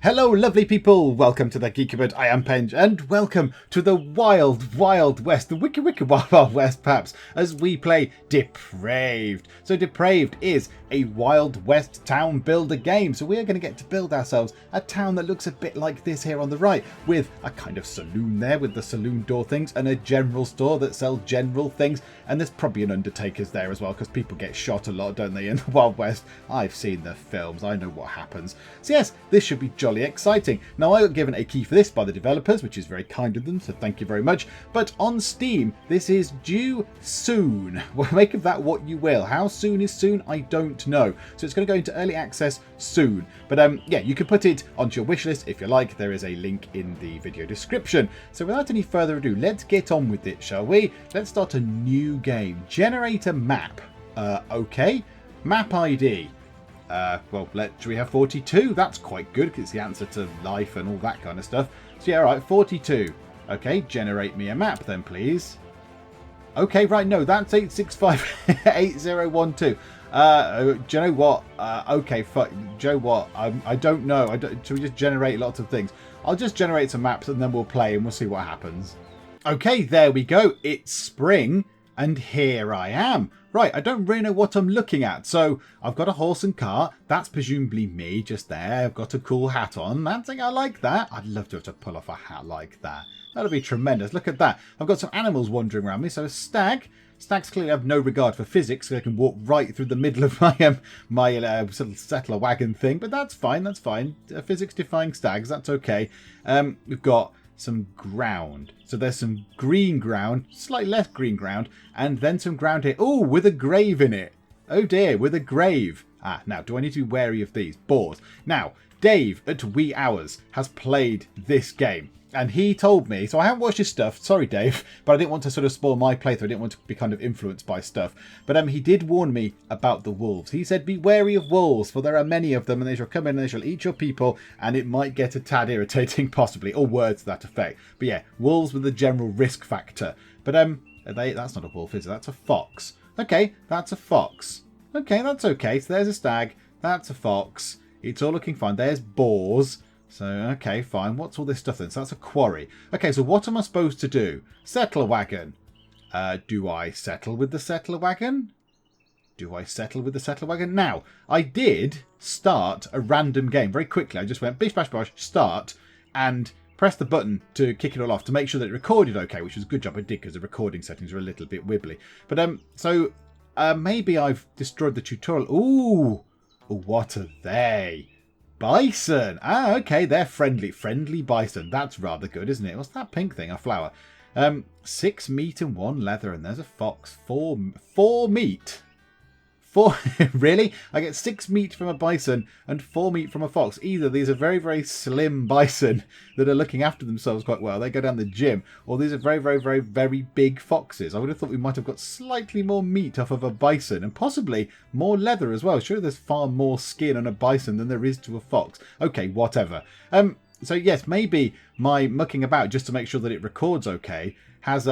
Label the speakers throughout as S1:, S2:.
S1: Hello lovely people, welcome to the Geek. I am Penge, and welcome to the wild, wild west, the wicked, wicked wild, wild west perhaps, as we play Depraved. So Depraved is a Wild West town builder game, so we are going to get to build ourselves a town that looks a bit like this here on the right, with a kind of saloon there with the saloon door things, and a general store that sells general things, and there's probably an undertakers there as well, because people get shot a lot, don't they, in the Wild West? I've seen the films, I know what happens. So yes, this should be jolly exciting. Now I got given a key for this by the developers, which is very kind of them, so thank you very much. But on Steam, this is due soon. Well, make of that what you will. How soon is soon? I don't know. So it's going to go into early access soon. But yeah, you can put it onto your wish list if you like. There is a link in the video description. So without any further ado, let's get on with it, shall we? Let's start a new game. Generate a map. Okay. Map ID. Well, should we have 42? That's quite good because it's the answer to life and all that kind of stuff. So yeah, right, 42. Okay, generate me a map then, please. Okay, right, no, that's 8658012. Do you know what? Okay, fuck. Do you know what? I don't know. Should we just generate lots of things? I'll just generate some maps and then we'll play and we'll see what happens. Okay, there we go. It's spring and here I am. Right, I don't really know what I'm looking at. So I've got a horse and cart. That's presumably me just there. I've got a cool hat on. I like that. I'd love to have to pull off a hat like that. That'd be tremendous. Look at that. I've got some animals wandering around me. So a stag. Stags clearly have no regard for physics, so they can walk right through the middle of my sort of settler wagon thing. But that's fine. That's fine. Physics-defying stags. That's okay. We've got some ground. So there's some green ground, slightly less green ground, and then some ground here. Oh, with a grave in it. Oh dear, with a grave. Now, do I need to be wary of these? Boars. Now, Dave at wee hours has played this game. And he told me, so I haven't watched his stuff, sorry Dave, but I didn't want to sort of spoil my playthrough, I didn't want to be kind of influenced by stuff. But he did warn me about the wolves. He said, be wary of wolves, for there are many of them, and they shall come in and they shall eat your people, and it might get a tad irritating, possibly, or words to that effect. But yeah, wolves with a general risk factor. But that's not a wolf, is it? That's a fox. Okay, that's a fox. Okay, that's okay. So there's a stag, that's a fox. It's all looking fine. There's boars. So, okay, fine. What's all this stuff then? So that's a quarry. Okay, so what am I supposed to do? Settler wagon. Do I settle with the settler wagon? Do I settle with the settler wagon? Now, I did start a random game very quickly. I just went bish, bash, bosh, start, and pressed the button to kick it all off to make sure that it recorded okay, which was a good job I did because the recording settings were a little bit wibbly. But, maybe I've destroyed the tutorial. Ooh, what are they? Bison. Okay, they're friendly. Friendly bison. That's rather good, isn't it? What's that pink thing? A flower. 6 meat and 1 leather, and there's a fox. 4 meat. 4 really? I get 6 meat from a bison and 4 meat from a fox. Either these are very, very slim bison that are looking after themselves quite well. They go down the gym. Or these are very, very, very, very big foxes. I would have thought we might have got slightly more meat off of a bison and possibly more leather as well. Sure, there's far more skin on a bison than there is to a fox. Okay, whatever. So yes, maybe my mucking about just to make sure that it records okay has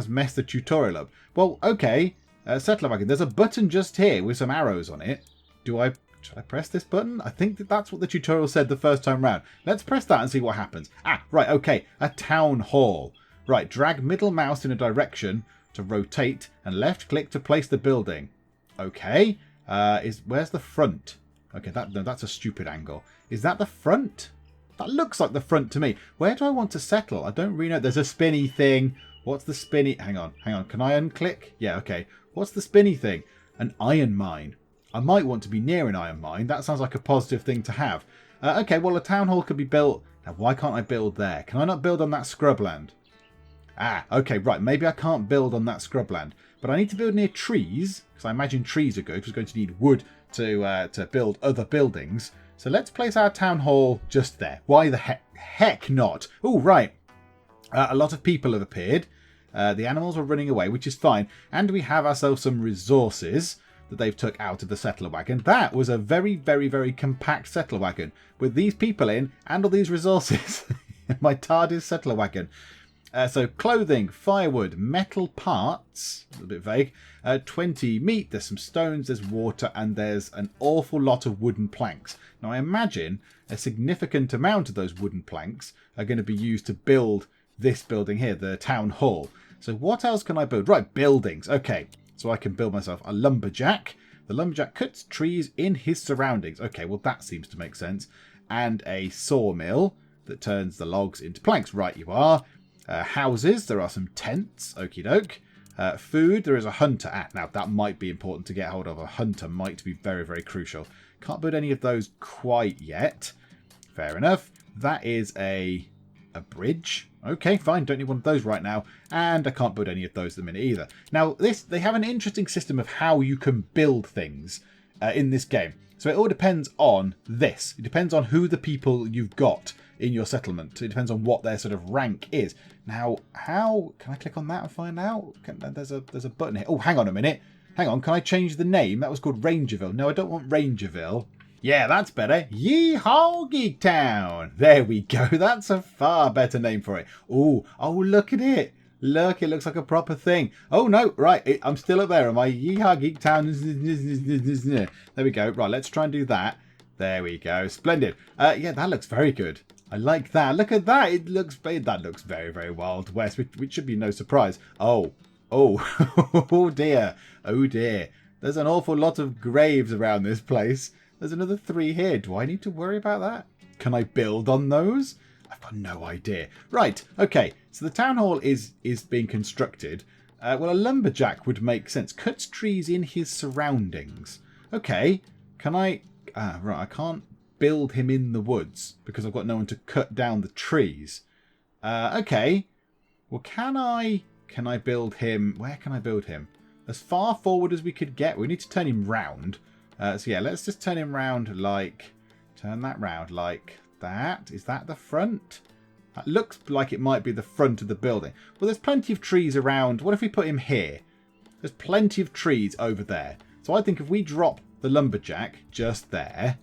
S1: messed the tutorial up. Well, okay. Settler wagon. There's a button just here with some arrows on it. Should I press this button? I think that's what the tutorial said the first time round. Let's press that and see what happens. Right, okay. A town hall. Right, drag middle mouse in a direction to rotate and left click to place the building. Okay. Where's the front? Okay, that's a stupid angle. Is that the front? That looks like the front to me. Where do I want to settle? I don't really know. There's a spinny thing. What's the spinny? Hang on. Can I unclick? Yeah, okay. What's the spinny thing? An iron mine. I might want to be near an iron mine. That sounds like a positive thing to have. Okay, well, a town hall could be built. Now, why can't I build there? Can I not build on that scrubland? Okay, right. Maybe I can't build on that scrubland. But I need to build near trees, because I imagine trees are good, because we're going to need wood to build other buildings. So let's place our town hall just there. Why the heck not? Oh, right. A lot of people have appeared. The animals are running away, which is fine. And we have ourselves some resources that they've took out of the settler wagon. That was a very, very, very compact settler wagon with these people in and all these resources. My TARDIS settler wagon. So clothing, firewood, metal parts, a little bit vague, 20 meat, there's some stones, there's water, and there's an awful lot of wooden planks. Now I imagine a significant amount of those wooden planks are going to be used to build this building here, the town hall. So what else can I build? Right, buildings. Okay, so I can build myself a lumberjack. The lumberjack cuts trees in his surroundings. Okay, well that seems to make sense. And a sawmill that turns the logs into planks. Right, you are. Houses, there are some tents. Okie doke. Food, there is a hunter. Now that might be important to get hold of. A hunter might be very, very crucial. Can't build any of those quite yet. Fair enough. That is a bridge. Okay, fine. Don't need one of those right now. And I can't build any of those at the minute either. Now, they have an interesting system of how you can build things in this game. So it all depends on this. It depends on who the people you've got in your settlement. It depends on what their sort of rank is. Now, how can I click on that and find out? There's a button here. Oh, hang on a minute. Hang on. Can I change the name? That was called Rangerville. No, I don't want Rangerville. Yeah, that's better. Yeehaw, Geek Town. There we go. That's a far better name for it. Oh, look at it. Look, it looks like a proper thing. Oh, no. Right. I'm still up there. Am I? Yeehaw, Geek Town. There we go. Right. Let's try and do that. There we go. Splendid. Yeah, that looks very good. I like that. Look at that. That looks very, very Wild West, which should be no surprise. Oh, oh dear. Oh, dear. There's an awful lot of graves around this place. There's another 3 here. Do I need to worry about that? Can I build on those? I've got no idea. Right. Okay. So the town hall is being constructed. Well, a lumberjack would make sense. Cuts trees in his surroundings. Okay. Can I... right. I can't build him in the woods because I've got no one to cut down the trees. Okay. Well, can I build him... Where can I build him? As far forward as we could get. We need to turn him round. So yeah, let's just turn him round like... Turn that round like that. Is that the front? That looks like it might be the front of the building. Well, there's plenty of trees around. What if we put him here? There's plenty of trees over there. So I think if we drop the lumberjack just there,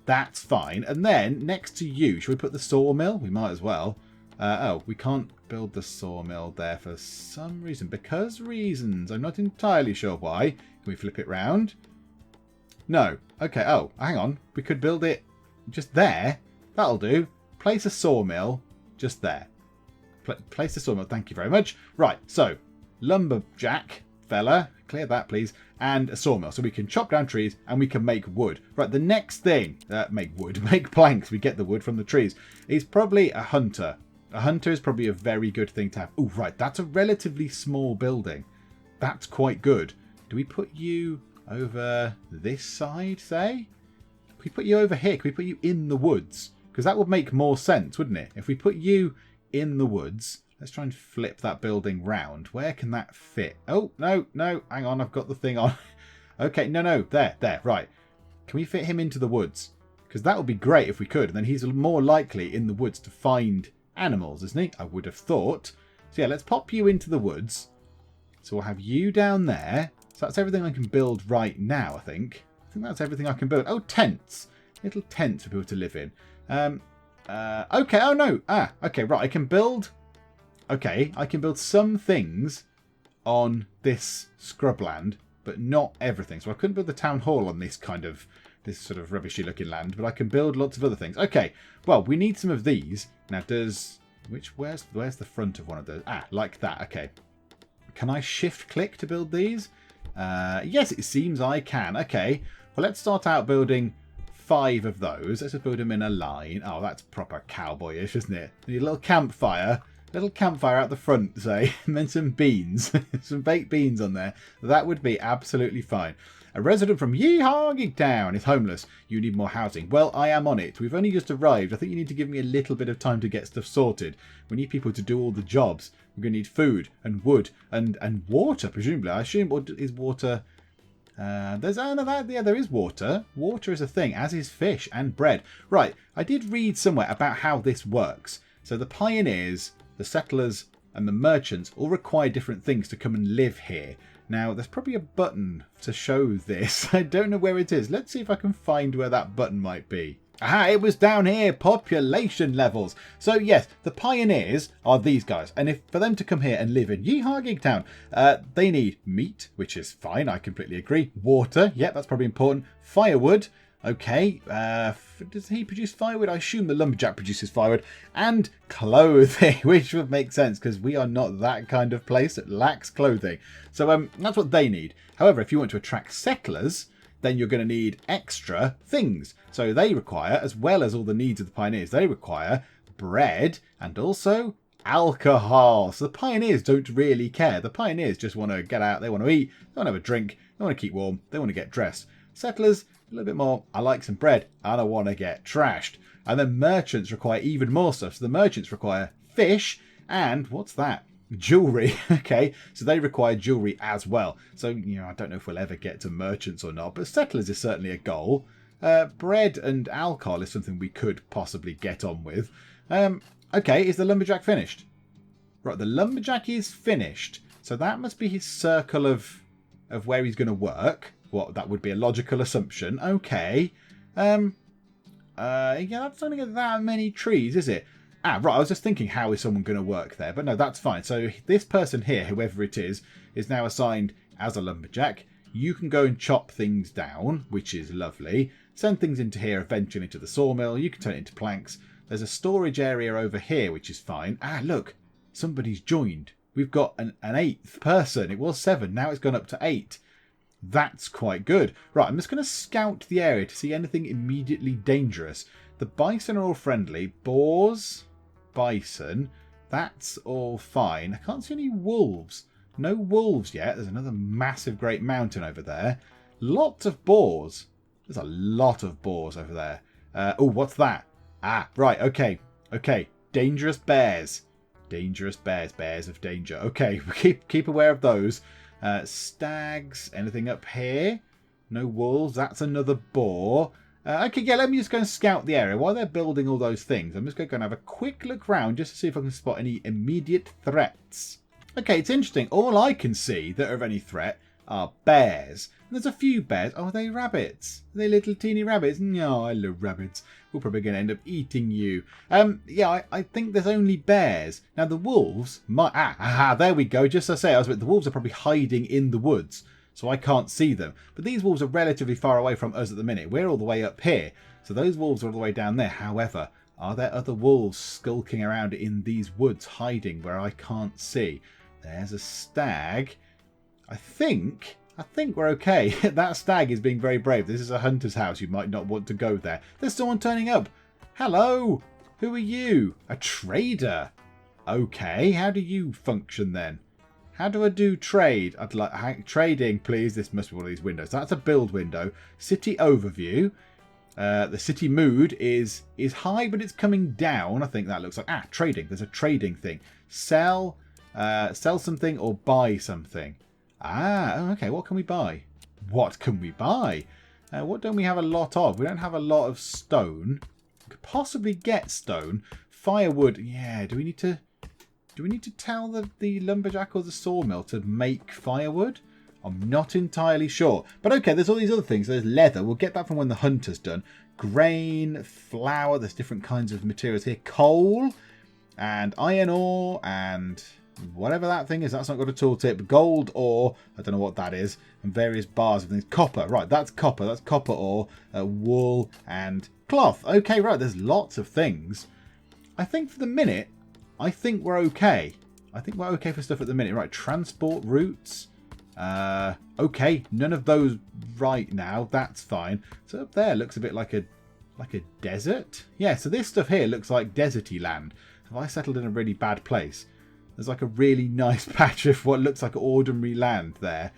S1: that's fine. And then next to you, should we put the sawmill? We might as well. Oh, we can't build the sawmill there for some reason. Because reasons. I'm not entirely sure why. Can we flip it round? No. Okay. Oh, hang on. We could build it just there. That'll do. Place a sawmill just there. Place a sawmill. Thank you very much. Right. So, lumberjack fella. Clear that, please. And a sawmill. So we can chop down trees and we can make wood. Right. The next thing, make wood, make planks. We get the wood from the trees. Is probably a hunter. A hunter is probably a very good thing to have. Oh, right. That's a relatively small building. That's quite good. Do we put you over this side, say? Can we put you over here? Can we put you in the woods? Because that would make more sense, wouldn't it? If we put you in the woods, let's try and flip that building round. Where can that fit? Oh, no, hang on, I've got the thing on. Okay, no, there, right. Can we fit him into the woods? Because that would be great if we could. And then he's more likely in the woods to find animals, isn't he? I would have thought. So yeah, let's pop you into the woods. So we'll have you down there. So that's everything I can build right now, I think. I think that's everything I can build. Oh, tents. Little tents for people to live in. Okay, oh no. Okay, right. I can build some things on this scrubland, but not everything. So I couldn't build the town hall on this sort of rubbishy looking land, but I can build lots of other things. Okay, well, we need some of these. Now, where's the front of one of those? Like that. Okay. Can I shift click to build these? Yes, it seems I can. Okay, well, let's start out building 5 of those. Let's just build them in a line. Oh, that's proper cowboyish, isn't it? Need a little campfire out the front, say, and then some beans, some baked beans on there. That would be absolutely fine. A resident from Yeehaw Geek Town is homeless. You need more housing. Well, I am on it. We've only just arrived. I think you need to give me a little bit of time to get stuff sorted. We need people to do all the jobs. We're going to need food and wood and water, presumably. I assume, or is water... there is water. Water is a thing, as is fish and bread. Right, I did read somewhere about how this works. So the pioneers, the settlers, and the merchants all require different things to come and live here. Now, there's probably a button to show this. I don't know where it is. Let's see if I can find where that button might be. Aha, it was down here, population levels. So yes, the pioneers are these guys. And if for them to come here and live in Yeehaw Geek Town, they need meat, which is fine, I completely agree. Water, yep, that's probably important. Firewood, okay. Does he produce firewood? I assume the lumberjack produces firewood. And clothing, which would make sense because we are not that kind of place that lacks clothing. So that's what they need. However, if you want to attract settlers, then you're going to need extra things. So they require, as well as all the needs of the pioneers, they require bread and also alcohol. So the pioneers don't really care. The pioneers just want to get out, they want to eat, they want to have a drink, they want to keep warm, they want to get dressed. Settlers, a little bit more, I like some bread and I want to get trashed. And then merchants require even more stuff. So the merchants require fish and, what's that? Jewelry. Okay, so they require jewelry as well. So, I don't know if we'll ever get to merchants or not, but settlers is certainly a goal. Bread and alcohol is something we could possibly get on with. Okay, is the lumberjack finished? Right, the lumberjack is finished. So that must be his circle of where he's going to work. What, that would be a logical assumption. Okay. Yeah, that's not going to get that many trees, is it? Ah, right, I was just thinking, how is someone going to work there? But no, that's fine. So this person here, whoever it is now assigned as a lumberjack. You can go and chop things down, which is lovely. Send things into here, eventually into the sawmill. You can turn it into planks. There's a storage area over here, which is fine. Ah, look, somebody's joined. We've got an 8th person. It was 7, now it's gone up to 8. That's quite good. Right, I'm just going to scout the area to see anything immediately dangerous. The bison are all friendly. Boars... bison, that's all fine. I can't see any wolves. No wolves yet. There's another massive great mountain over there. Lots of boars. There's a lot of boars over there. Oh, what's that? Ah, right, okay. Dangerous bears. Dangerous bears. Bears of danger. Okay, keep aware of those. Stags. Anything up here? No wolves. That's another boar. Okay, yeah, let me just go and scout the area. While they're building all those things, I'm just going to go and have a quick look around just to see if I can spot any immediate threats. Okay, it's interesting. All I can see that are of any threat are bears. And there's a few bears. Oh, are they rabbits? Are they little teeny rabbits? No, I love rabbits. We're probably going to end up eating you. Yeah, I think there's only bears. Now, the wolves might... there we go. Just as I say, the wolves are probably hiding in the woods. So I can't see them. But these wolves are relatively far away from us at the minute. We're all the way up here. So those wolves are all the way down there. However, are there other wolves skulking around in these woods, hiding where I can't see? There's a stag. I think we're okay. That stag is being very brave. This is a hunter's house. You might not want to go there. There's someone turning up. Hello. Who are you? A trader. Okay. How do you function then? How do I do trade? I'd like trading, please. This must be one of these windows. That's a build window. City overview. The city mood is high, but it's coming down. I think that looks like trading. There's a trading thing. Sell something or buy something. Okay. What can we buy? What can we buy? What don't we have a lot of? We don't have a lot of stone. We could possibly get stone. Firewood. Yeah. Do we need to tell the lumberjack or the sawmill to make firewood? I'm not entirely sure. But okay, there's all these other things. There's leather. We'll get that from when the hunter's done. Grain, flour. There's different kinds of materials here. Coal and iron ore and whatever that thing is. That's not got a tooltip. Gold ore. I don't know what that is. And various bars of things. Copper. Right, that's copper. That's copper ore. Wool and cloth. Okay, right. There's lots of things. I think for the minute... I think we're okay. I think we're okay for stuff at the minute. Right, transport routes. Okay, none of those right now. That's fine. So up there looks a bit like a desert. Yeah, so this stuff here looks like deserty land. Have I settled in a really bad place? There's like a really nice patch of what looks like ordinary land there.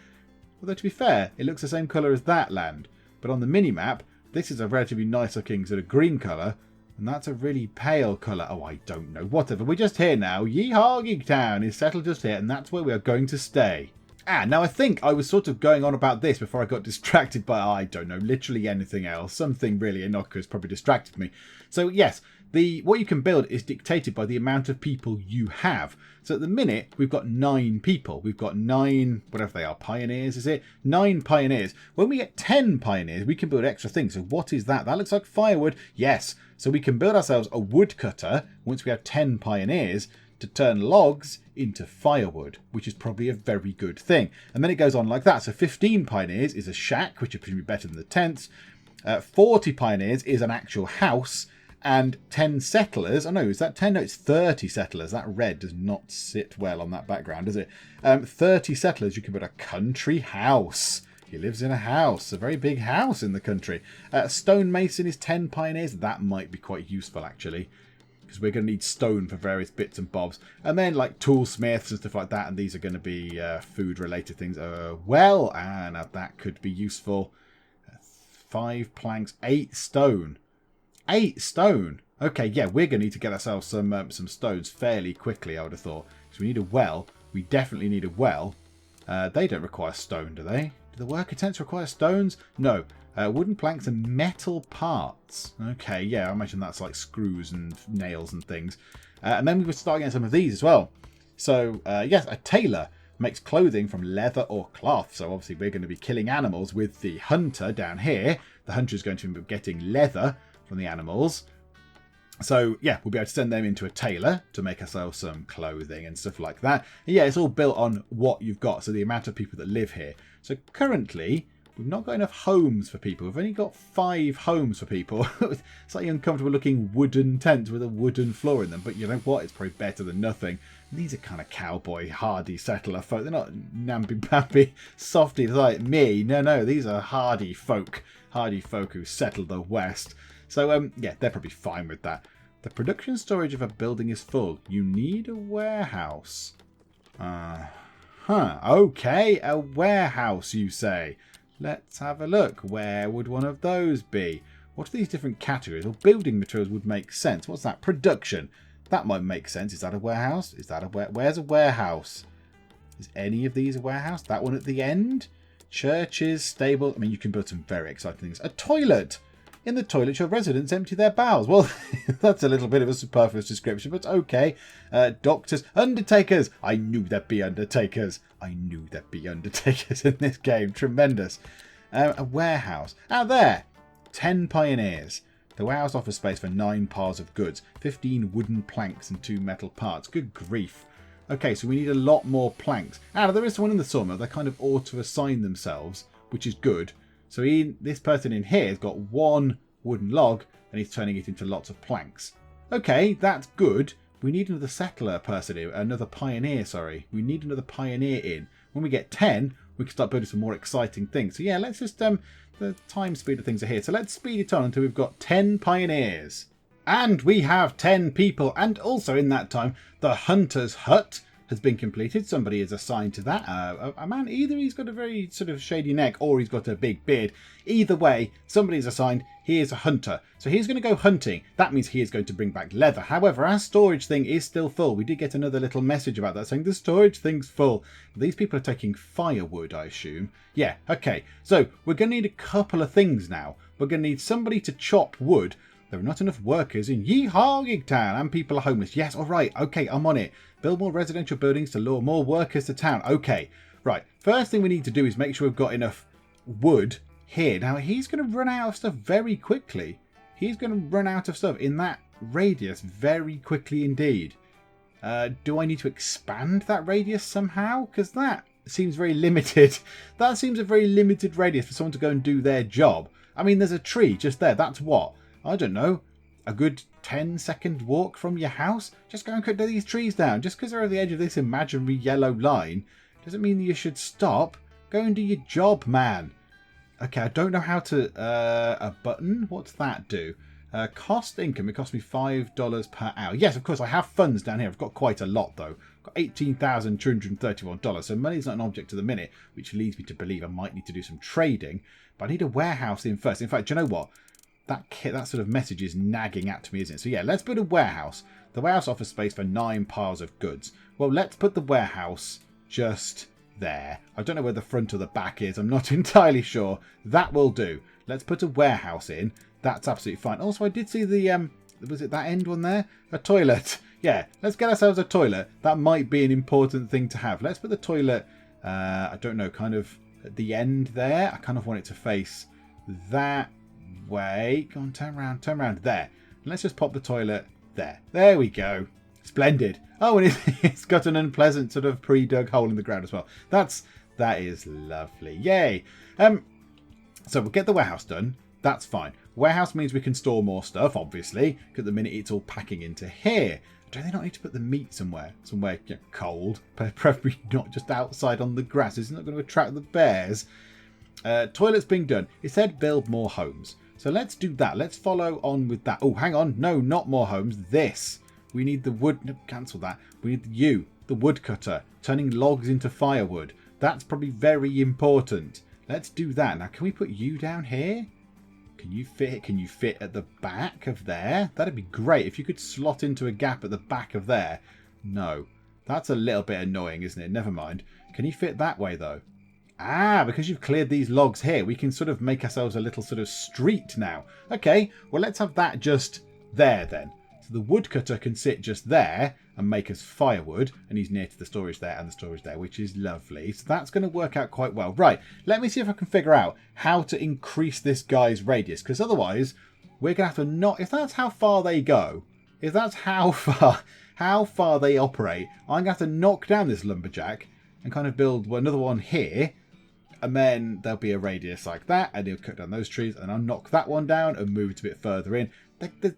S1: Although to be fair, it looks the same colour as that land. But on the mini-map, this is a relatively nice looking sort of green colour. And that's a really pale colour. Oh, I don't know. Whatever. We're just here now. Yeehaw Geek Town is settled just here. And that's where we are going to stay. Now I think I was sort of going on about this before I got distracted by, I don't know, literally anything else. Something really innocuous probably distracted me. So yes, what you can build is dictated by the amount of people you have. So at the minute, we've got 9 people. We've got 9, whatever they are, pioneers, is it? 9 pioneers. When we get 10 pioneers, we can build extra things. So what is that? That looks like firewood. Yes. So we can build ourselves a woodcutter once we have 10 pioneers to turn logs into firewood, which is probably a very good thing. And then it goes on like that. So 15 pioneers is a shack, which is presumably better than the tents. 40 pioneers is an actual house. And 10 settlers, oh no, is that 10? No, it's 30 settlers. That red does not sit well on that background, does it? 30 settlers, you can build a country house. He lives in a house, a very big house in the country. Stonemason is 10 pioneers. That might be quite useful, actually, because we're going to need stone for various bits and bobs. And then, like, toolsmiths and stuff like that, and these are going to be food-related things. Well, and that could be useful. 5 planks, 8 stone. 8 stone. Okay, yeah, we're going to need to get ourselves some stones fairly quickly, I would have thought. So we need a well. We definitely need a well. They don't require stone, do they? Do the worker tents require stones? No. Wooden planks and metal parts. Okay, yeah, I imagine that's like screws and nails and things. And then we would start getting some of these as well. So, yes, a tailor makes clothing from leather or cloth. So obviously we're going to be killing animals with the hunter down here. The hunter is going to be getting leather from the animals. So yeah, we'll be able to send them into a tailor to make ourselves some clothing and stuff like that. And yeah, it's all built on what you've got, so the amount of people that live here. So currently, we've not got enough homes for people. We've only got 5 homes for people. Slightly uncomfortable looking wooden tents with a wooden floor in them. But you know what? It's probably better than nothing. These are kind of cowboy, hardy settler folk. They're not namby-pamby softies like me. No, these are hardy folk. Hardy folk who settled the West. So, yeah, they're probably fine with that. The production storage of a building is full. You need a warehouse. Okay, a warehouse, you say. Let's have a look. Where would one of those be? What are these different categories? Well, building materials would make sense. What's that? Production. That might make sense. Is that a warehouse? Is that a where's a warehouse? Is any of these a warehouse? That one at the end? Churches, stable. I mean, you can build some very exciting things. A toilet. In the toilet, your residents empty their bowels. Well, that's a little bit of a superfluous description, but okay. Doctors, undertakers. I knew there'd be undertakers. I knew there'd be undertakers in this game. Tremendous. A warehouse. Out there. 10 pioneers. The warehouse offers space for 9 piles of goods, 15 wooden planks and 2 metal parts. Good grief. Okay, so we need a lot more planks. There is one in the sawmill. They kind of auto-assign themselves, which is good. So this person in here has got 1 wooden log and he's turning it into lots of planks. Okay, that's good. We need another settler person here, another pioneer, sorry. We need another pioneer in. When we get 10, we can start building some more exciting things. So yeah, let's just, the time speed of things are here. So let's speed it on until we've got 10 pioneers. And we have 10 people. And also in that time, the hunter's hut has been completed. Somebody is assigned to that. A man, either he's got a very sort of shady neck or he's got a big beard. Either way, somebody's assigned. He is a hunter. So he's going to go hunting. That means he is going to bring back leather. However, our storage thing is still full. We did get another little message about that saying the storage thing's full. These people are taking firewood, I assume. Yeah, okay. So we're going to need a couple of things now. We're going to need somebody to chop wood. There are not enough workers in Yeehaw Geek Town and people are homeless. Yes, all right. Okay, I'm on it. Build more residential buildings to lure more workers to town. Okay, right. First thing we need to do is make sure we've got enough wood here. Now, he's going to run out of stuff very quickly. He's going to run out of stuff in that radius very quickly indeed. Do I need to expand that radius somehow? Because that seems very limited. That seems a very limited radius for someone to go and do their job. I mean, there's a tree just there. That's what? I don't know. A good 10-second walk from your house? Just go and cut these trees down. Just because they're at the edge of this imaginary yellow line doesn't mean that you should stop. Go and do your job, man. Okay, I don't know how to... a button? What's that do? Cost income. It cost me $5 per hour. Yes, of course, I have funds down here. I've got quite a lot, though. I've got $18,231. So money's not an object at the minute, which leads me to believe I might need to do some trading. But I need a warehouse in first. In fact, do you know what? That sort of message is nagging at me, isn't it? So yeah, let's build a warehouse. The warehouse offers space for 9 piles of goods. Well, let's put the warehouse just there. I don't know where the front or the back is. I'm not entirely sure. That will do. Let's put a warehouse in. That's absolutely fine. Also, I did see the Was it that end one there? A toilet. Yeah, let's get ourselves a toilet. That might be an important thing to have. Let's put the toilet, I don't know, kind of at the end there. I kind of want it to face that way. Go on, turn around there. And let's just pop the toilet there. There we go. Splendid. Oh, and it's got an unpleasant sort of pre-dug hole in the ground as well. That is lovely. Yay. So we'll get the warehouse done. That's fine. Warehouse means we can store more stuff, obviously, because at the minute it's all packing into here. Do they not need to put the meat somewhere? Somewhere cold, preferably not just outside on the grass. It's not going to attract the bears. Toilets being done. It said build more homes. So let's do that. Let's follow on with that. Oh, hang on. No, not more homes. This. We need the wood. No, cancel that. We need you, the woodcutter, turning logs into firewood. That's probably very important. Let's do that. Now, can we put you down here? Can you fit? Can you fit at the back of there? That'd be great if you could slot into a gap at the back of there. No, that's a little bit annoying, isn't it? Never mind. Can you fit that way though? Ah, because you've cleared these logs here, we can sort of make ourselves a little sort of street now. Okay, well let's have that just there then. So the woodcutter can sit just there and make us firewood, and he's near to the storage there and the storage there, which is lovely. So that's going to work out quite well. Right, let me see if I can figure out how to increase this guy's radius, because otherwise we're going to have to not... If that's how far they go, if that's how far they operate, I'm going to have to knock down this lumberjack and kind of build another one here, and then there'll be a radius like that, and he'll cut down those trees, and I'll knock that one down and move it a bit further in.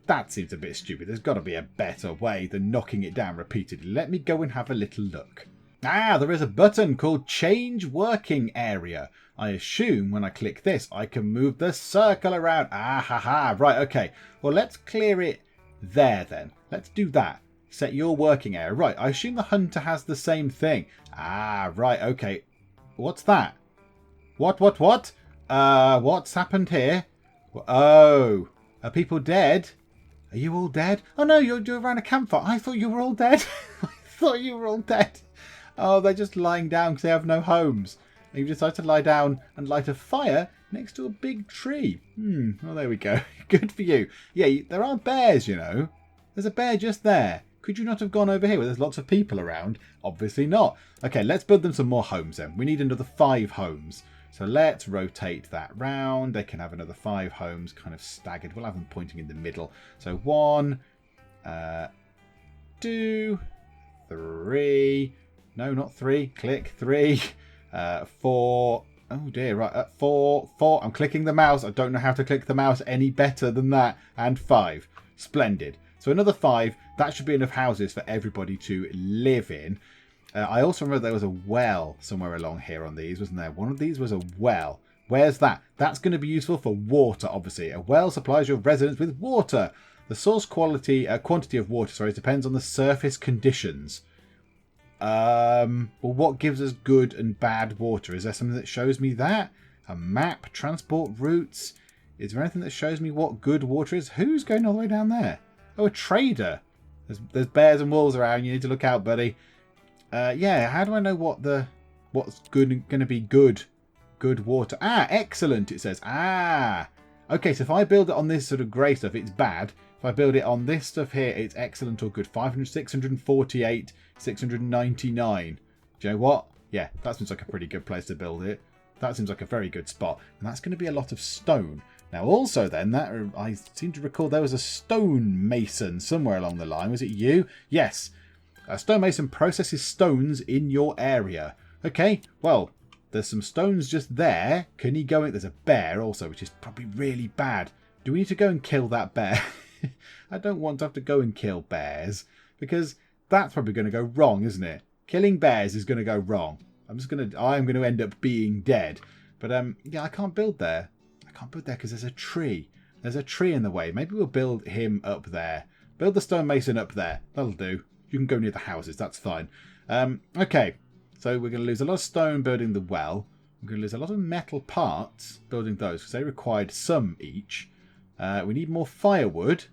S1: That seems a bit stupid. There's got to be a better way than knocking it down repeatedly. Let me go and have a little look. Ah, there is a button called Change Working Area. I assume when I click this, I can move the circle around. Ah, ha, ha. Right, okay. Well, let's clear it there then. Let's do that. Set your working area. Right, I assume the hunter has the same thing. Ah, right, okay. What's that? What? What's happened here? Oh... Are people dead? Are you all dead? Oh no, you're around a campfire. I thought you were all dead. I thought you were all dead. Oh, they're just lying down because they have no homes. And you decide to lie down and light a fire next to a big tree. Well, there we go. Good for you. Yeah, there are bears, you know. There's a bear just there. Could you not have gone over here where there's lots of people around? Obviously not. Okay, let's build them some more homes then. We need another 5 homes. So let's rotate that round. They can have another 5 homes kind of staggered. We'll have them pointing in the middle. So 1, 2, 3. No, not 3. Click 3. 4. Oh dear, right. 4. I'm clicking the mouse. I don't know how to click the mouse any better than that. And 5. Splendid. So another 5. That should be enough houses for everybody to live in. I also remember there was a well somewhere along here on these, wasn't there? One of these was a well. Where's that? That's going to be useful for water, obviously. A well supplies your residents with water. The source quantity of water, depends on the surface conditions. Well, what gives us good and bad water? Is there something that shows me that? A map, transport routes. Is there anything that shows me what good water is? Who's going all the way down there? Oh, a trader. There's bears and wolves around. You need to look out, buddy. Yeah, how do I know what's going to be good water? Ah, excellent, it says. Ah, okay, so if I build it on this sort of grey stuff, it's bad. If I build it on this stuff here, it's excellent or good. 500, 648, 699. Do you know what? Yeah, that seems like a pretty good place to build it. That seems like a very good spot. And that's going to be a lot of stone. Now, also then, I seem to recall there was a stonemason somewhere along the line. Was it you? Yes. A stonemason processes stones in your area. Okay, well, there's some stones just there. Can he go in? There's a bear also, which is probably really bad. Do we need to go and kill that bear? I don't want to have to go and kill bears, because that's probably going to go wrong, isn't it? Killing bears is going to go wrong. I'm going to end up being dead. But yeah, I can't build there. I can't build there because there's a tree. There's a tree in the way. Maybe we'll build him up there. Build the stonemason up there. That'll do. You can go near the houses. That's fine. Okay. So we're going to lose a lot of stone building the well. We're going to lose a lot of metal parts building those because they required some each. We need more firewood.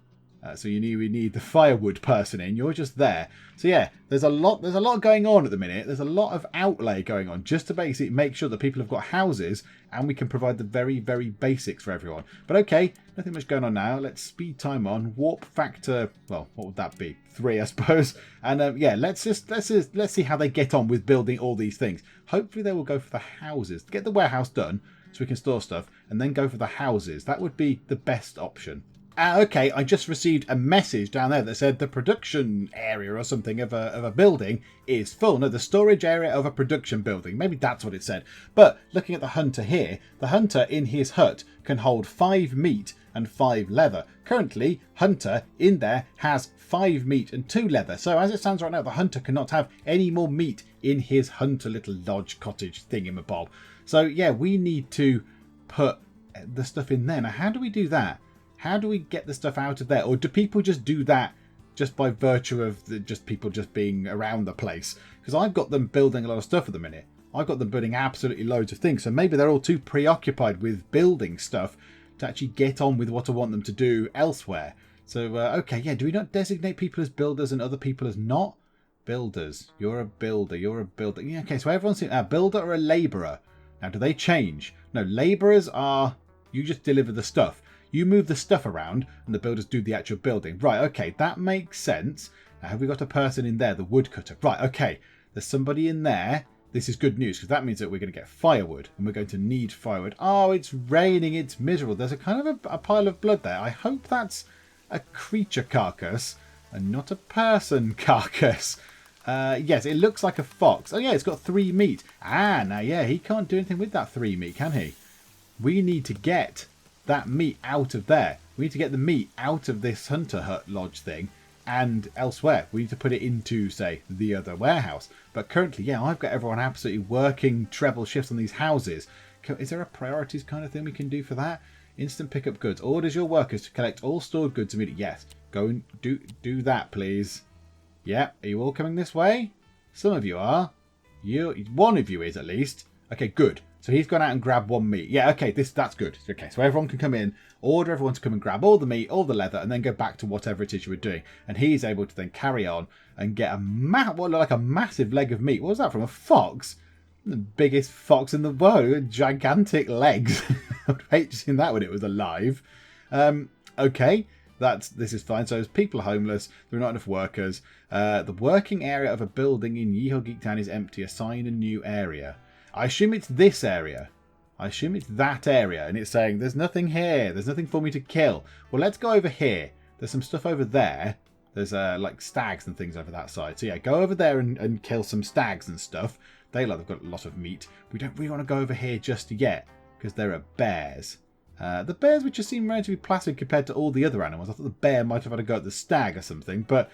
S1: So we need the firewood person in. You're just there. So yeah, there's a lot going on at the minute. There's a lot of outlay going on just to basically make sure that people have got houses and we can provide the very, very basics for everyone. But okay, nothing much going on now. Let's speed time on. Warp factor, well, what would that be? 3, I suppose. And yeah, let's see how they get on with building all these things. Hopefully they will go for the houses. Get the warehouse done so we can store stuff and then go for the houses. That would be the best option. Okay, I just received a message down there that said the production area or something of a building is full. No, the storage area of a production building. Maybe that's what it said. But looking at the hunter here, the hunter in his hut can hold 5 meat and 5 leather. Currently, hunter in there has 5 meat and 2 leather. So as it stands right now, the hunter cannot have any more meat in his hunter little lodge cottage thingamabob. So yeah, we need to put the stuff in there. Now, how do we do that? How do we get the stuff out of there? Or do people just do that just by virtue of people just being around the place? Because I've got them building a lot of stuff at the minute. I've got them building absolutely loads of things. So maybe they're all too preoccupied with building stuff to actually get on with what I want them to do elsewhere. So, okay, yeah, do we not designate people as builders and other people as not? Builders. You're a builder. You're a builder. Yeah, okay, so everyone's a builder or a labourer. Now, do they change? No, labourers are... You just deliver the stuff. You move the stuff around and the builders do the actual building. Right, okay, that makes sense. Now, have we got a person in there? The woodcutter. Right, okay, there's somebody in there. This is good news because that means that we're going to get firewood and we're going to need firewood. Oh, it's raining. It's miserable. There's a kind of a pile of blood there. I hope that's a creature carcass and not a person carcass. Yes, it looks like a fox. Oh, yeah, it's got 3 meat. Ah, now, yeah, he can't do anything with that 3 meat, can he? We need to get that meat out of there. We need to get the meat out of this hunter hut lodge thing and elsewhere. We need to put it into, say, the other warehouse. But currently, yeah, I've got everyone absolutely working treble shifts on these houses. Is there a priorities kind of thing we can do for that? Instant pickup goods. Orders your workers to collect all stored goods immediately. Yes, go and do that, please. Yeah, are you all coming this way? Some of you are. One of you is, at least. Okay, good. So he's gone out and grabbed 1 meat. Yeah, okay, that's good. Okay, so everyone can come in, order everyone to come and grab all the meat, all the leather, and then go back to whatever it is you were doing. And he's able to then carry on and get what looked like a massive leg of meat. What was that from? A fox? The biggest fox in the world. Gigantic legs. I would hate to see that when it was alive. Okay, this is fine. So as people are homeless, there are not enough workers. The working area of a building in Yeehaw Geek Town is empty. Assign a new area. I assume it's this area. I assume it's that area. And it's saying, there's nothing here. There's nothing for me to kill. Well, let's go over here. There's some stuff over there. There's like stags and things over that side. So yeah, go over there and kill some stags and stuff. They've got a lot of meat. We don't really want to go over here just yet because there are bears. The bears which just seem relatively placid compared to all the other animals. I thought the bear might have had a go at the stag or something. But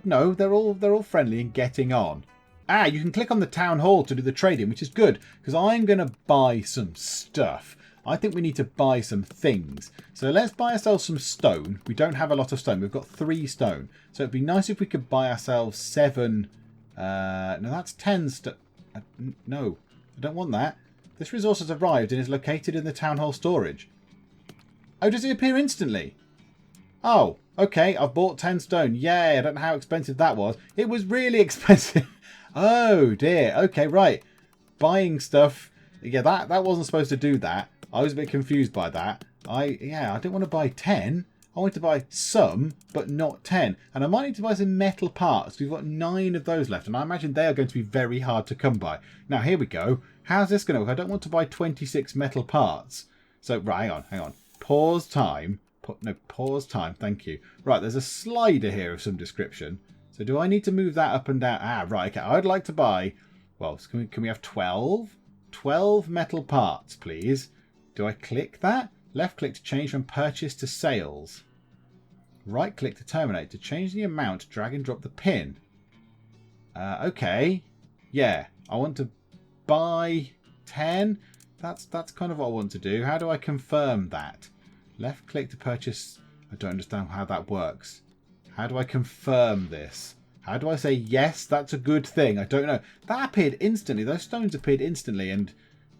S1: no, they're all friendly and getting on. Ah, you can click on the town hall to do the trading, which is good, because I'm going to buy some stuff. I think we need to buy some things. So let's buy ourselves some stone. We don't have a lot of stone. We've got 3 stone. So it'd be nice if we could buy ourselves 7. No, that's 10 stone. No, I don't want that. This resource has arrived and is located in the town hall storage. Oh, does it appear instantly? Oh, okay. I've bought 10 stone. Yay, I don't know how expensive that was. It was really expensive. Oh dear. Okay, right. Buying stuff. Yeah, that wasn't supposed to do that. I was a bit confused by that. I didn't want to buy 10. I wanted to buy some, but not 10. And I might need to buy some metal parts. We've got 9 of those left, and I imagine they are going to be very hard to come by. Now, here we go. How's this going to work? I don't want to buy 26 metal parts. So, right, hang on. Pause time. Pause time. Thank you. Right, there's a slider here of some description. So do I need to move that up and down? Ah, right, okay. I'd like to buy... Well, can we have 12? 12 metal parts, please. Do I click that? Left click to change from purchase to sales. Right click to terminate. To change the amount, drag and drop the pin. Okay. Yeah, I want to buy 10. That's kind of what I want to do. How do I confirm that? Left click to purchase. I don't understand how that works. How do I confirm this? How do I say, yes, that's a good thing? I don't know. That appeared instantly. Those stones appeared instantly, and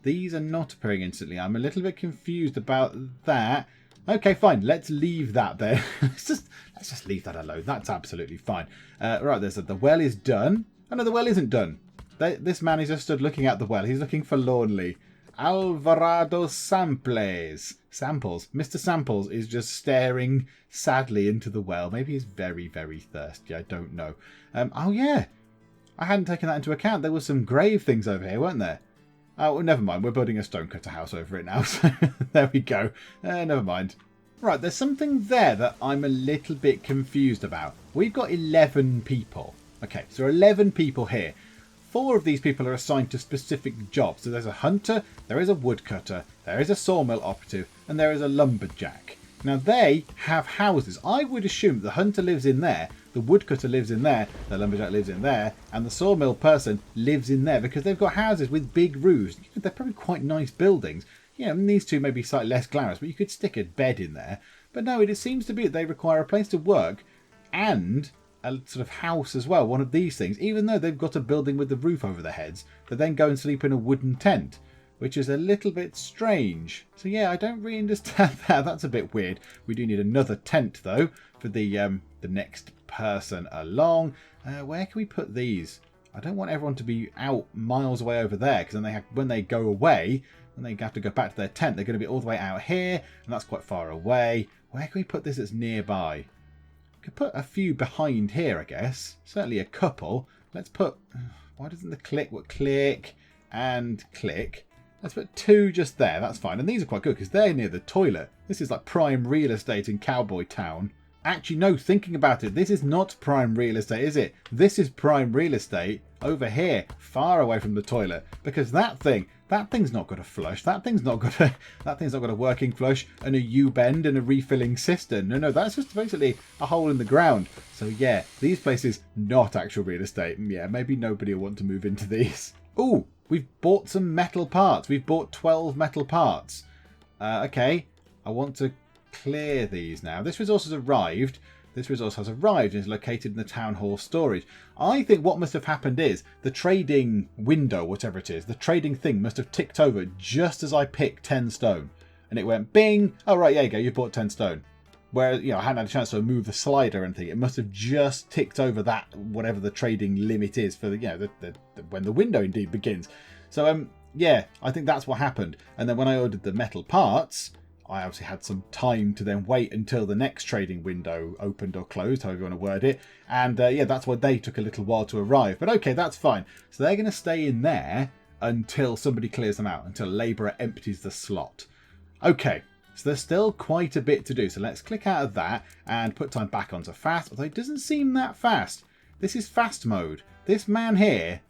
S1: these are not appearing instantly. I'm a little bit confused about that. Okay, fine. Let's leave that there. let's just leave that alone. That's absolutely fine. Right, there's the well is done. Oh no, the well isn't done. This man is just stood looking at the well. He's looking forlornly. Alvarado Samples. Mr. Samples is just staring sadly into the well. Maybe he's very, very thirsty. I don't know. Oh yeah. I hadn't taken that into account. There were some grave things over here, weren't there? Oh, well, never mind. We're building a stonecutter house over it now. So there we go. Never mind. Right, there's something there that I'm a little bit confused about. We've got 11 people. Okay, so 11 people here. 4 of these people are assigned to specific jobs. So there's a hunter, there is a woodcutter, there is a sawmill operative, and there is a lumberjack. Now they have houses. I would assume the hunter lives in there, the woodcutter lives in there, the lumberjack lives in there, and the sawmill person lives in there because they've got houses with big roofs. They're probably quite nice buildings. Yeah, and these two may be slightly less glamorous, but you could stick a bed in there. But no, it seems to be that they require a place to work and a sort of house as well, one of these things, even though they've got a building with the roof over their heads, they then go and sleep in a wooden tent, which is a little bit strange. So yeah, I don't really understand that. That's a bit weird. We do need another tent though for the next person along. Where can we put these? I don't want everyone to be out miles away over there, because then when they go away, when they have to go back to their tent, they're going to be all the way out here, and that's quite far away. Where can we put this that's nearby? Could put a few behind here, I guess. Certainly a couple. Let's put... Why doesn't the click and click? Let's put 2 just there. That's fine. And these are quite good because they're near the toilet. This is like prime real estate in Cowboy Town. Actually, no, thinking about it, this is not prime real estate, is it? This is prime real estate over here, far away from the toilet. Because that thing's not got a flush. That thing's not got a working flush and a U-bend and a refilling cistern. No, that's just basically a hole in the ground. So yeah, these places not actual real estate. Yeah, maybe nobody will want to move into these. Ooh, we've bought some metal parts. We've bought 12 metal parts. Okay, I want to clear these now. This resource has arrived. This resource has arrived and is located in the town hall storage. I think what must have happened is the trading window, whatever it is, the trading thing must have ticked over just as I picked 10 stone. And it went bing. Oh, right, there you go. You bought 10 stone. Where, I hadn't had a chance to move the slider or anything. It must have just ticked over that, whatever the trading limit is for when the window indeed begins. So, yeah, I think that's what happened. And then when I ordered the metal parts, I obviously had some time to then wait until the next trading window opened or closed, however you want to word it. And yeah, that's why they took a little while to arrive. But okay, that's fine. So they're going to stay in there until somebody clears them out, until a labourer empties the slot. Okay, so there's still quite a bit to do. So let's click out of that and put time back onto fast. Although it doesn't seem that fast. This is fast mode. This man here,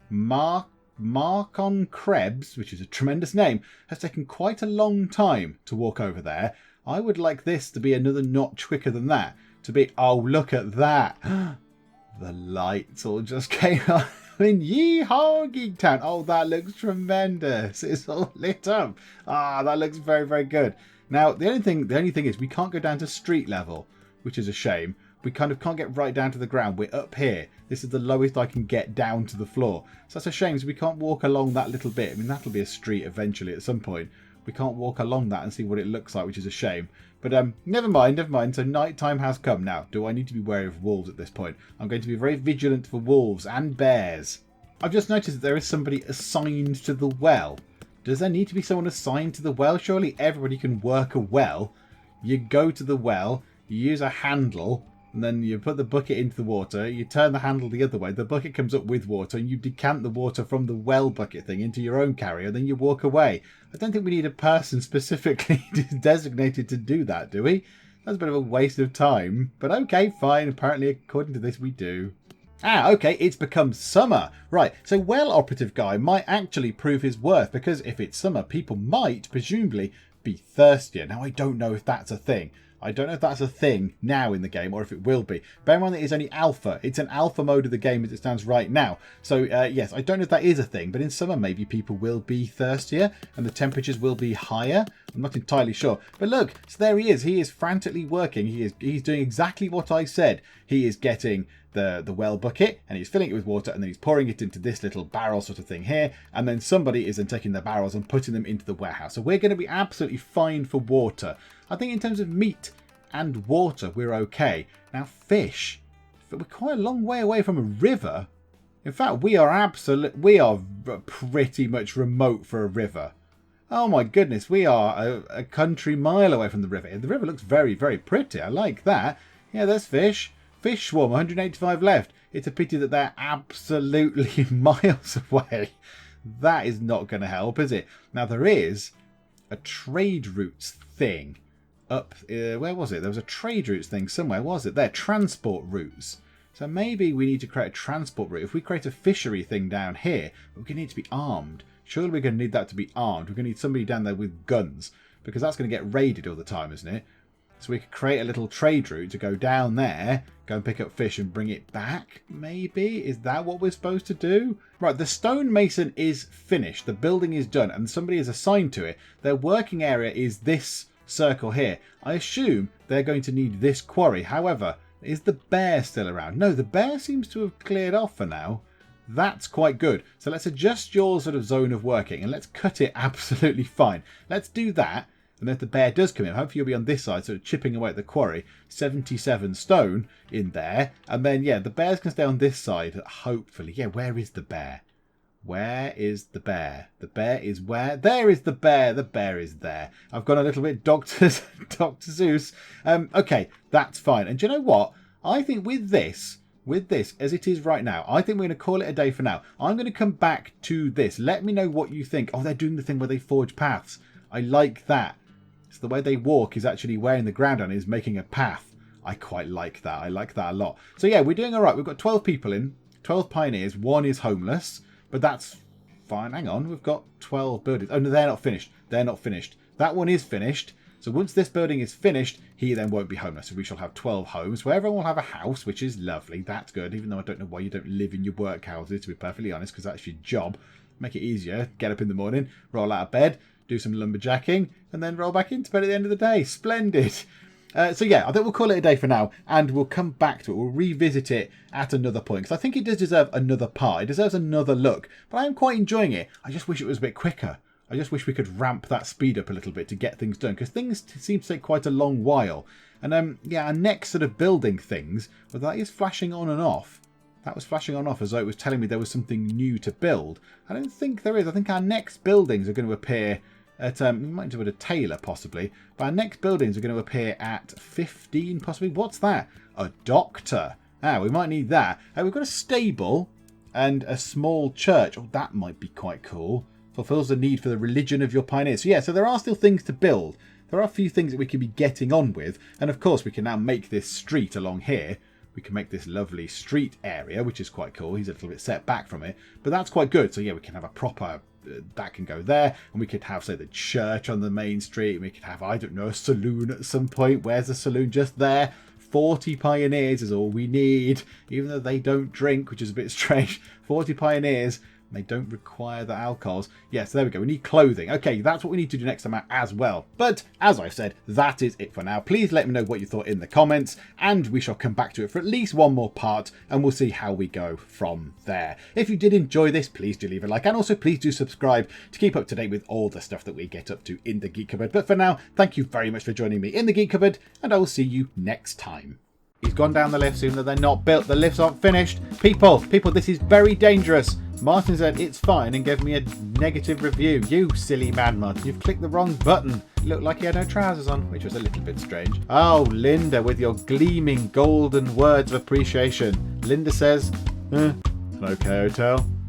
S1: Marcon Krebs, which is a tremendous name, has taken quite a long time to walk over there. I would like this to be another notch quicker than that. To be, oh, look at that. The lights all just came on. I mean, yeehaw, Geek Town. Oh, that looks tremendous. It's all lit up. Ah, that looks very, very good. Now, the only thing is we can't go down to street level, which is a shame. We kind of can't get right down to the ground. We're up here. This is the lowest I can get down to the floor. So that's a shame. So we can't walk along that little bit. I mean, that'll be a street eventually at some point. We can't walk along that and see what it looks like, which is a shame. But never mind. So night time has come. Now, do I need to be wary of wolves at this point? I'm going to be very vigilant for wolves and bears. I've just noticed that there is somebody assigned to the well. Does there need to be someone assigned to the well? Surely everybody can work a well. You go to the well, you use a handle, and then you put the bucket into the water, you turn the handle the other way, the bucket comes up with water, and you decant the water from the well bucket thing into your own carrier, then you walk away. I don't think we need a person specifically designated to do that, do we? That's a bit of a waste of time. But okay, fine. Apparently, according to this, we do. Ah, okay, it's become summer. Right, so well operative guy might actually prove his worth, because if it's summer, people might, presumably, be thirstier. Now, I don't know if that's a thing. I don't know if that's a thing now in the game or if it will be. Bear in mind that it's only alpha. It's an alpha mode of the game as it stands right now. So yes, I don't know if that is a thing, but in summer maybe people will be thirstier and the temperatures will be higher. I'm not entirely sure. But look, so there he is. He is frantically working. He's doing exactly what I said. He is getting the well bucket, and he's filling it with water, and then he's pouring it into this little barrel sort of thing here, and then somebody is then taking the barrels and putting them into the warehouse. So we're going to be absolutely fine for water. I think in terms of meat and water, we're okay. Now fish, we're quite a long way away from a river. In fact, we are pretty much remote for a river. Oh my goodness, we are a country mile away from the river. The river looks very, very pretty. I like that. Yeah, there's fish. Fish swarm, 185 left. It's a pity that they're absolutely miles away. That is not going to help, is it? Now, there is a trade routes thing up... where was it? There was a trade routes thing somewhere, was it? There, transport routes. So maybe we need to create a transport route. If we create a fishery thing down here, we're going to need to be armed. Surely we're going to need that to be armed. We're going to need somebody down there with guns, because that's going to get raided all the time, isn't it? So we could create a little trade route to go down there, go and pick up fish and bring it back, maybe? Is that what we're supposed to do? Right, the stonemason is finished. The building is done and somebody is assigned to it. Their working area is this circle here. I assume they're going to need this quarry. However, is the bear still around? No, the bear seems to have cleared off for now. That's quite good. So let's adjust your sort of zone of working and let's cut it absolutely fine. Let's do that. And if the bear does come in, hopefully you'll be on this side, sort of chipping away at the quarry. 77 stone in there. And then, yeah, the bears can stay on this side, hopefully. Yeah, where is the bear? Where is the bear? The bear is where? There is the bear. The bear is there. I've gone a little bit Dr. Seuss. Okay, that's fine. And do you know what? I think with this, as it is right now, I think we're going to call it a day for now. I'm going to come back to this. Let me know what you think. Oh, they're doing the thing where they forge paths. I like that. So the way they walk is actually wearing the ground on is making a path. I quite like that. I like that a lot. So yeah, we're doing all right. We've got 12 people in, 12 pioneers. One is homeless, but that's fine. Hang on, we've got 12 buildings. Oh no, they're not finished. They're not finished. That one is finished. So once this building is finished, he then won't be homeless. So we shall have 12 homes where everyone will have a house, which is lovely. That's good, even though I don't know why you don't live in your workhouses, to be perfectly honest, because that's your job. Make it easier. Get up in the morning, roll out of bed, do some lumberjacking, and then roll back into bed at the end of the day. Splendid. So yeah, I think we'll call it a day for now, and we'll come back to it. We'll revisit it at another point, because I think it does deserve another part. It deserves another look, but I am quite enjoying it. I just wish it was a bit quicker. I just wish we could ramp that speed up a little bit to get things done, because things seem to take quite a long while. And yeah, our next sort of building things, well, that is flashing on and off. That was flashing on and off as though it was telling me there was something new to build. I don't think there is. I think our next buildings are going to appear at, we might do it a tailor possibly, but our next buildings are going to appear at 15 possibly. What's that? A doctor. Ah, we might need that. We've got a stable and a small church. Oh, that might be quite cool. Fulfills the need for the religion of your pioneers. So yeah, so there are still things to build. There are a few things that we can be getting on with. And of course, we can now make this street along here. We can make this lovely street area, which is quite cool. He's a little bit set back from it, but that's quite good. So yeah, we can have a proper, that can go there. And we could have, say, the church on the main street. And we could have, I don't know, a saloon at some point. Where's the saloon? Just there. 40 pioneers is all we need, even though they don't drink, which is a bit strange. 40 pioneers. They don't require the alcohols. Yes, there we go. We need clothing. Okay, that's what we need to do next time out as well. But as I've said, that is it for now. Please let me know what you thought in the comments, and we shall come back to it for at least one more part, and we'll see how we go from there. If you did enjoy this, please do leave a like, and also please do subscribe to keep up to date with all the stuff that we get up to in the Geek Cupboard. But for now, thank you very much for joining me in the Geek Cupboard, and I will see you next time. He's gone down the lifts, even though they're not built. The lifts aren't finished. People, this is very dangerous. Martin said it's fine and gave me a negative review. You silly man, Martin. You've clicked the wrong button. It looked like he had no trousers on, which was a little bit strange. Oh, Linda, with your gleaming golden words of appreciation. Linda says, an okay hotel.